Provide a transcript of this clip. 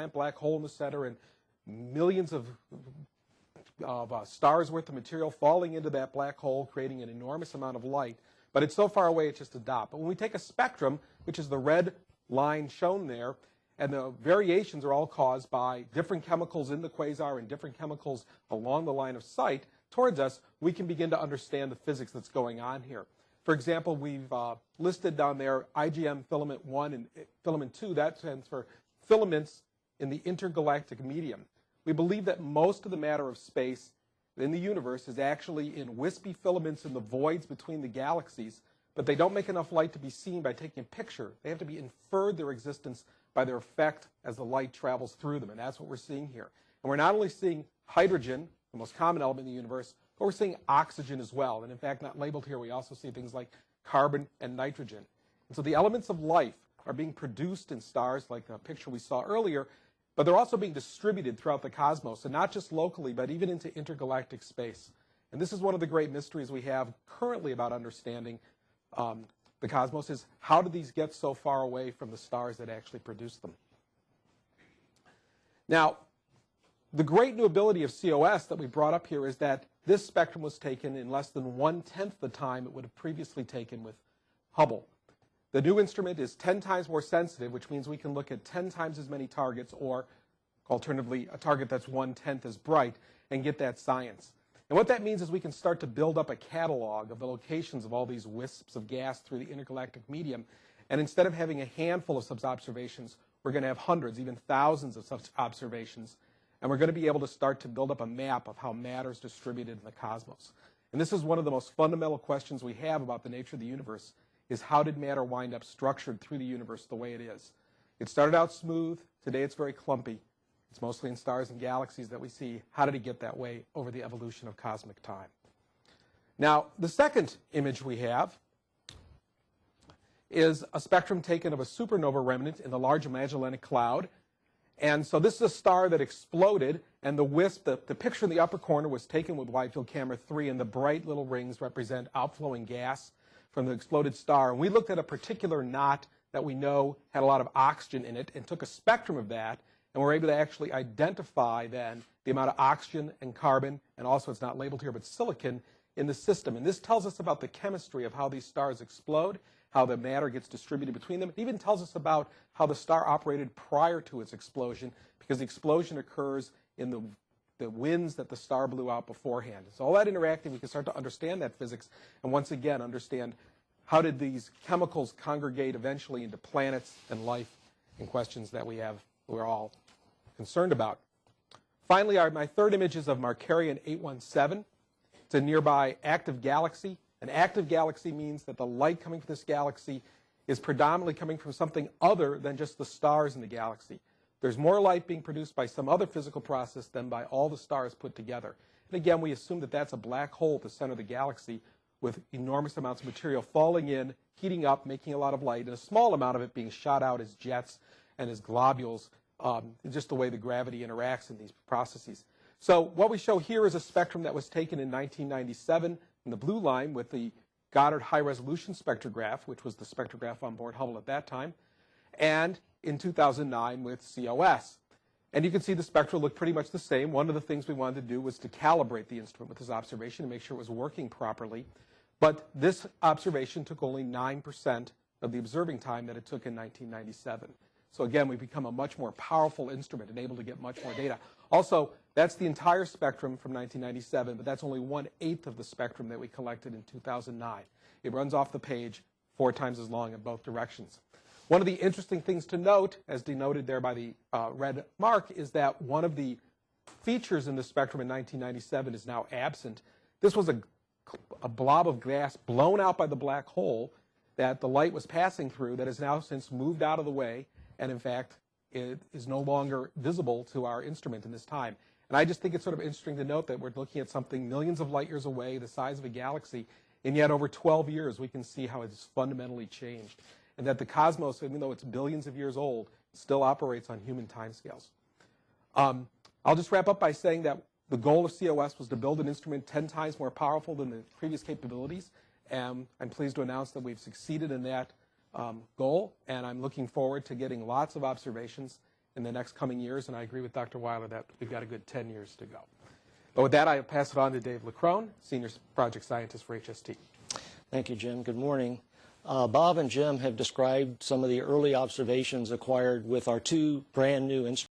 giant black hole in the center and millions of stars worth of material falling into that black hole, creating an enormous amount of light. But it's so far away, it's just a dot. But when we take a spectrum, which is the red line shown there, and the variations are all caused by different chemicals in the quasar and different chemicals along the line of sight towards us, we can begin to understand the physics that's going on here. For example, we've listed down there IgM filament 1 and filament 2. That stands for filaments in the intergalactic medium. We believe that most of the matter of space in the universe is actually in wispy filaments in the voids between the galaxies, but they don't make enough light to be seen by taking a picture. They have to be inferred their existence by their effect as the light travels through them, and that's what we're seeing here. And we're not only seeing hydrogen, the most common element in the universe, but we're seeing oxygen as well. And in fact, not labeled here, we also see things like carbon and nitrogen. And so the elements of life are being produced in stars, like the picture we saw earlier, but they're also being distributed throughout the cosmos, and not just locally, but even into intergalactic space. And this is one of the great mysteries we have currently about understanding the cosmos, is how do these get so far away from the stars that actually produce them? Now, the great new ability of COS that we brought up here is that this spectrum was taken in less than 1/10 the time it would have previously taken with Hubble. The new instrument is 10 times more sensitive, which means we can look at 10 times as many targets, or alternatively, a target that's 1/10 as bright, and get that science. And what that means is we can start to build up a catalog of the locations of all these wisps of gas through the intergalactic medium. And instead of having a handful of such observations, we're going to have hundreds, even thousands of such observations. And we're going to be able to start to build up a map of how matter is distributed in the cosmos. And this is one of the most fundamental questions we have about the nature of the universe, is how did matter wind up structured through the universe the way it is? It started out smooth. Today it's very clumpy. It's mostly in stars and galaxies that we see. How did it get that way over the evolution of cosmic time? Now, the second image we have is a spectrum taken of a supernova remnant in the Large Magellanic Cloud. And so this is a star that exploded, and the wisp, the picture in the upper corner was taken with wide field camera 3, and the bright little rings represent outflowing gas from the exploded star. And we looked at a particular knot that we know had a lot of oxygen in it and took a spectrum of that, and we're able to actually identify then the amount of oxygen and carbon, and also it's not labeled here, but silicon in the system. And this tells us about the chemistry of how these stars explode, how the matter gets distributed between them. It even tells us about how the star operated prior to its explosion, because the explosion occurs in the winds that the star blew out beforehand. So all that interacting, we can start to understand that physics, and once again understand how did these chemicals congregate eventually into planets and life, and questions that we're all concerned about. Finally, my third image is of Markarian 817. It's a nearby active galaxy. An active galaxy means that the light coming from this galaxy is predominantly coming from something other than just the stars in the galaxy. There's more light being produced by some other physical process than by all the stars put together. And again, we assume that that's a black hole at the center of the galaxy with enormous amounts of material falling in, heating up, making a lot of light, and a small amount of it being shot out as jets and as globules, just the way the gravity interacts in these processes. So what we show here is a spectrum that was taken in 1997 in the blue line with the Goddard high-resolution spectrograph, which was the spectrograph on board Hubble at that time, and in 2009 with COS. And you can see the spectra look pretty much the same. One of the things we wanted to do was to calibrate the instrument with this observation to make sure it was working properly. But this observation took only 9% of the observing time that it took in 1997. So again, we've become a much more powerful instrument and able to get much more data. Also, that's the entire spectrum from 1997, but that's only 1/8 of the spectrum that we collected in 2009. It runs off the page 4 times as long in both directions. One of the interesting things to note, as denoted there by the red mark, is that one of the features in the spectrum in 1997 is now absent. This was a blob of gas blown out by the black hole that the light was passing through that has now since moved out of the way, and in fact, it is no longer visible to our instrument in this time. And I just think it's sort of interesting to note that we're looking at something millions of light years away, the size of a galaxy, and yet over 12 years we can see how it's fundamentally changed. And that the cosmos, even though it's billions of years old, still operates on human timescales. I'll just wrap up by saying that the goal of COS was to build an instrument 10 times more powerful than the previous capabilities. And I'm pleased to announce that we've succeeded in that goal, and I'm looking forward to getting lots of observations in the next coming years, and I agree with Dr. Weiler that we've got a good 10 years to go. But with that, I pass it on to Dave Leckrone, Senior Project Scientist for HST. Thank you, Jim. Good morning. Bob and Jim have described some of the early observations acquired with our two brand new instruments.